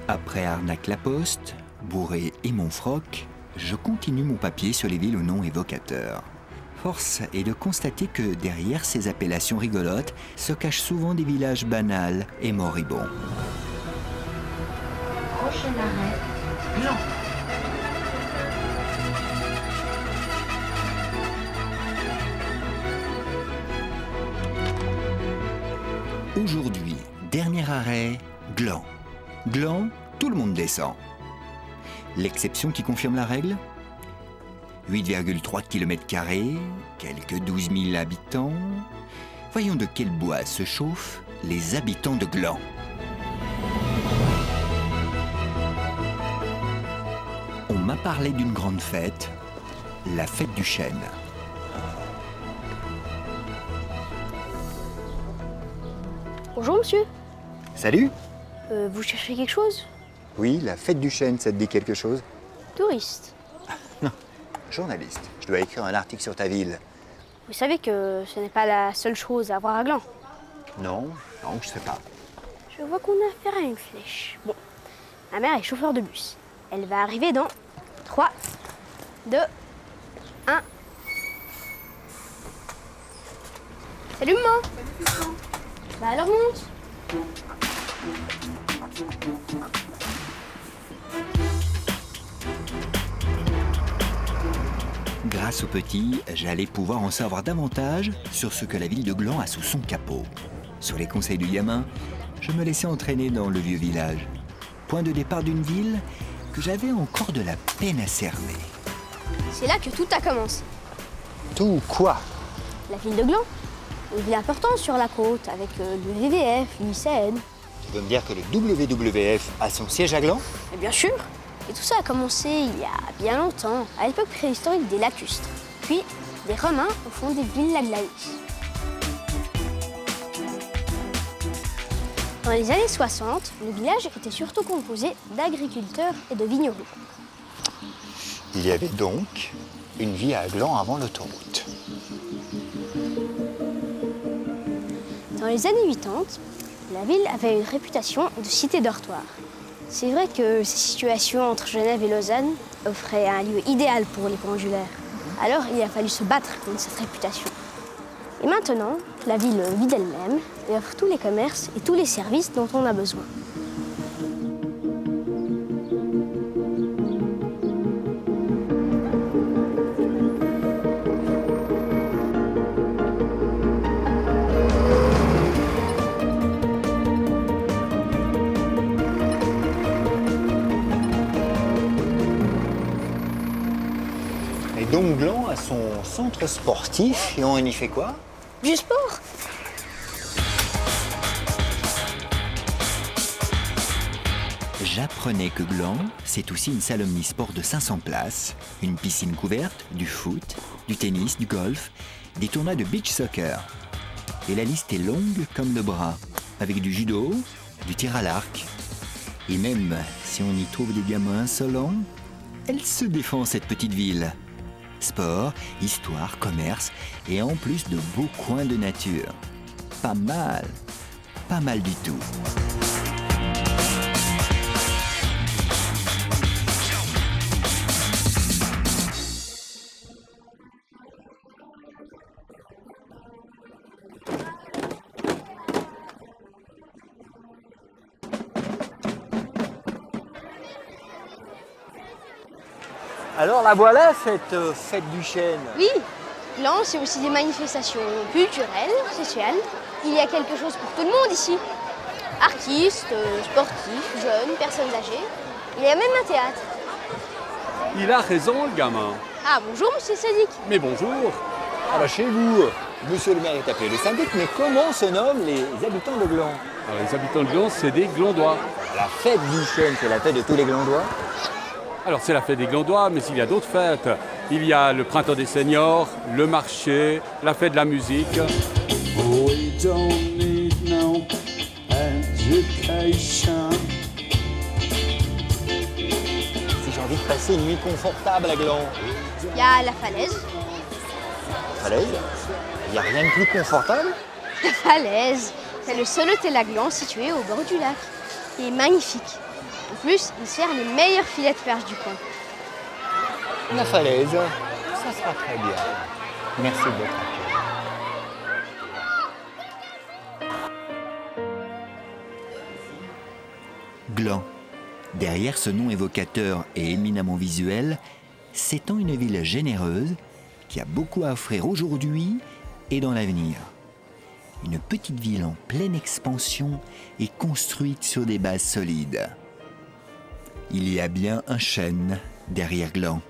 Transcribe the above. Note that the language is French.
Après Arnaque-la-Poste, Bourré et Montfroc, je continue mon papier sur les villes aux noms évocateurs. Force est de constater que derrière ces appellations rigolotes se cachent souvent des villages banals et moribonds. Prochain arrêt, Gland. Aujourd'hui, dernier arrêt, Gland. Gland, tout le monde descend. L'exception qui confirme la règle ? 8,3 km², quelques 12 000 habitants. Voyons de quel bois se chauffent les habitants de Gland. On m'a parlé d'une grande fête, la fête du chêne. Bonjour monsieur, Salut. vous cherchez quelque chose? Oui, la fête du chêne, ça te dit quelque chose ? Touriste. Journaliste, je dois écrire un article sur ta ville. Vous savez que ce n'est pas la seule chose à voir à Gland. Non, je sais pas. Je vois qu'on a affaire à une flèche. Bon, ma mère est chauffeur de bus. Elle va arriver dans 3, 2, 1. Salut maman. Salut. Bah alors monte. Grâce au petit, j'allais pouvoir en savoir davantage sur ce que la ville de Gland a sous son capot. Sur les conseils du gamin, je me laissais entraîner dans le vieux village. Point de départ d'une ville que j'avais encore de la peine à cerner. C'est là que tout a commencé. Tout quoi ? La ville de Gland. Une ville importante sur la côte avec le VVF, l'ICN. Tu veux me dire que le WWF a son siège à Gland ? Mais bien sûr. Et tout ça a commencé il y a bien longtemps, à l'époque préhistorique des lacustres. Puis, des Romains au fond des Villas Glavis. Dans les années 60, le village était surtout composé d'agriculteurs et de vignerons. Il y avait donc une vie à Gland avant l'autoroute. Dans les années 80, la ville avait une réputation de cité dortoir. C'est vrai que ces situations entre Genève et Lausanne offraient un lieu idéal pour les pendulaires. Alors il a fallu se battre contre cette réputation. Et maintenant, la ville vit d'elle-même et offre tous les commerces et tous les services dont on a besoin. Et donc Gland a son centre sportif et on y fait quoi ? Du sport. J'apprenais que Gland, c'est aussi une salle omnisport de 500 places, une piscine couverte, du foot, du tennis, du golf, des tournois de beach soccer. Et la liste est longue comme le bras, avec du judo, du tir à l'arc. Et même si on y trouve des gamins insolents, elle se défend cette petite ville. Sport, histoire, commerce et en plus de beaux coins de nature. Pas mal du tout. Alors la voilà cette fête du chêne. Oui, Gland, c'est aussi des manifestations culturelles, sociales. Il y a quelque chose pour tout le monde ici. Artistes, sportifs, jeunes, personnes âgées. Il y a même un théâtre. Il a raison, le gamin. Ah, bonjour, monsieur Sadiq. Mais bonjour. Ah bah chez vous, monsieur le maire est appelé le syndic, mais comment se nomment les habitants de Gland ? Alors, les habitants de Gland, c'est des Glandois. La fête du chêne, c'est la fête de tous les Glandois. Alors, c'est la fête des Glandois, mais il y a d'autres fêtes. Il y a le printemps des seniors, le marché, la fête de la musique. We don't need no education. Si j'ai envie de passer une nuit confortable à Gland, Il y a la falaise. falaise, il n'y a rien de plus confortable. La falaise, c'est le seul hôtel à Gland situé au bord du lac. Il est magnifique. En plus, il sert les meilleurs filets de perche du coin. La falaise, ça sera très bien. Merci de votre accueil. Gland. Derrière ce nom évocateur et éminemment visuel, s'étend une ville généreuse qui a beaucoup à offrir aujourd'hui et dans l'avenir. Une petite ville en pleine expansion et construite sur des bases solides. Il y a bien un chêne derrière Gland.